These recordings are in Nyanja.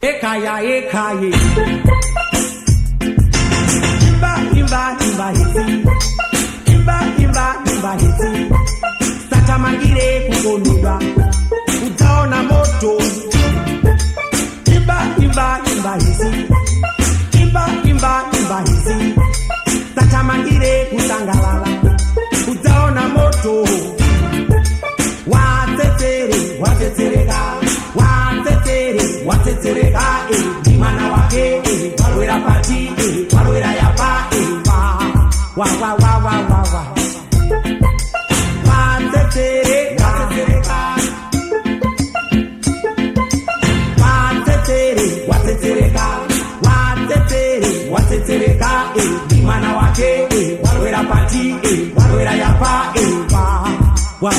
Ekaya ekaye. Imba hiti. Imba hiti. Satamangire kukonura. Utaona moto. Imba hiti. Imba hiti. Satamangire kusangalala. Utaona moto. Watsetsereka, dimana wake, walwera pati, walwera yapa, wa. Watsetsereka, dimana wake, walwera pati, walwera yapa, wa.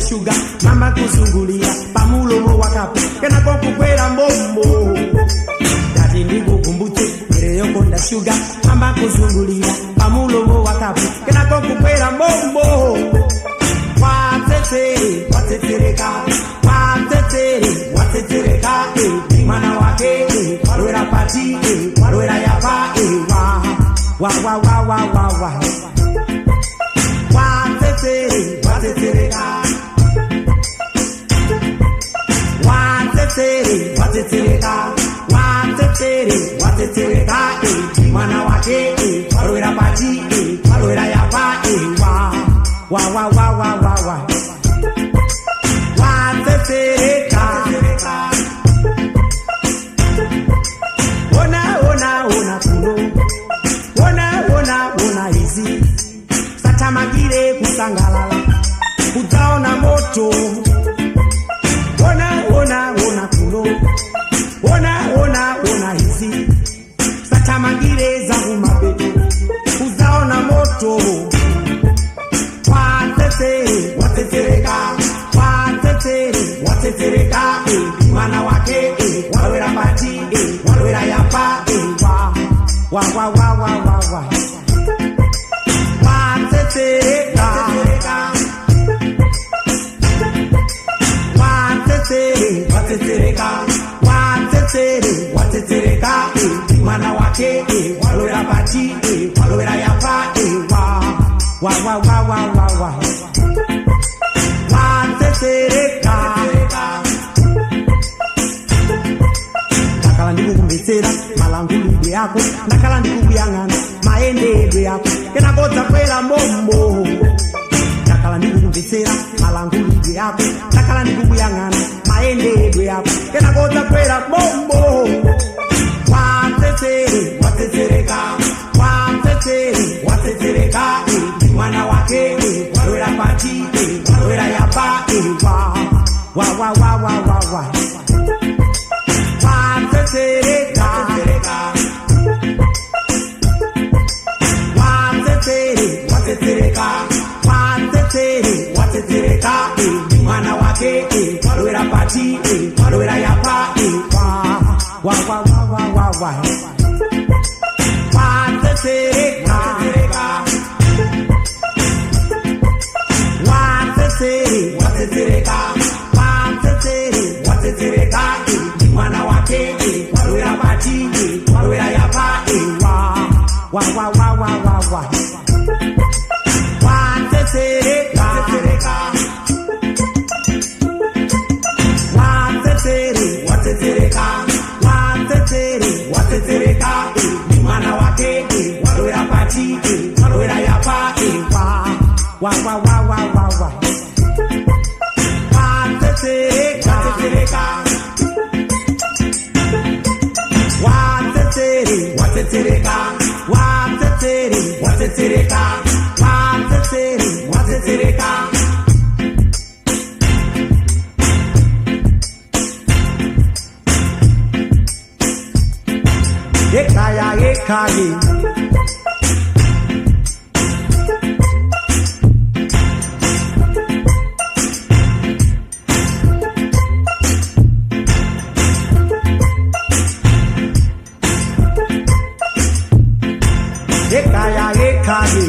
Sugar, mama kusungulia, pamulo wakapu, kena kukwera mbombo. Dati ndigo kumbute, ngereo konda sugar, mama kusungulia, pamulo wakapu, kena kukwera mbombo. Watsetsereka, mana wake, walwera pati, walwera yapa, wa. Watsetsereka. Watsetsereka, mana wake, walwera pati, walwera yapa, wa. Watsetsereka. Ona kuno. Ona hizi. Satamagire kusangalala. Utaona moto. Ona kuno. Ona hizi. Satamangire zangu mabeto. Uzaona moto. Watsetsereka, mana wake, walwera pati, walwera yapa, wa. Watsetsereka. Watsetsereka, mana wake, walwera pati, walwera yapa, wa. Nakala ndikukumbetsera malangulidwe yako, nakala ndikukuyang'ana maendedwe yako, kenakodza kwera mbombo. Nakala ndikukumbetsera malangulidwe yako, nakala ndikukuyang'ana maendedwe yako, kenakodza kwera mbombo. Watsetsereka, mwana wake, walwera pati, walwera yapa, wa. Watsetsereka, mwana wake, walwera pati, walwera yapa, wa. Watsetsereka, mwana wake, walwera pati, walwera yapa, wa. Watsetsereka, mwana wake, walwera pati, walwera yapa, wa. Watsetsereka. Ekaye. ekaya ekage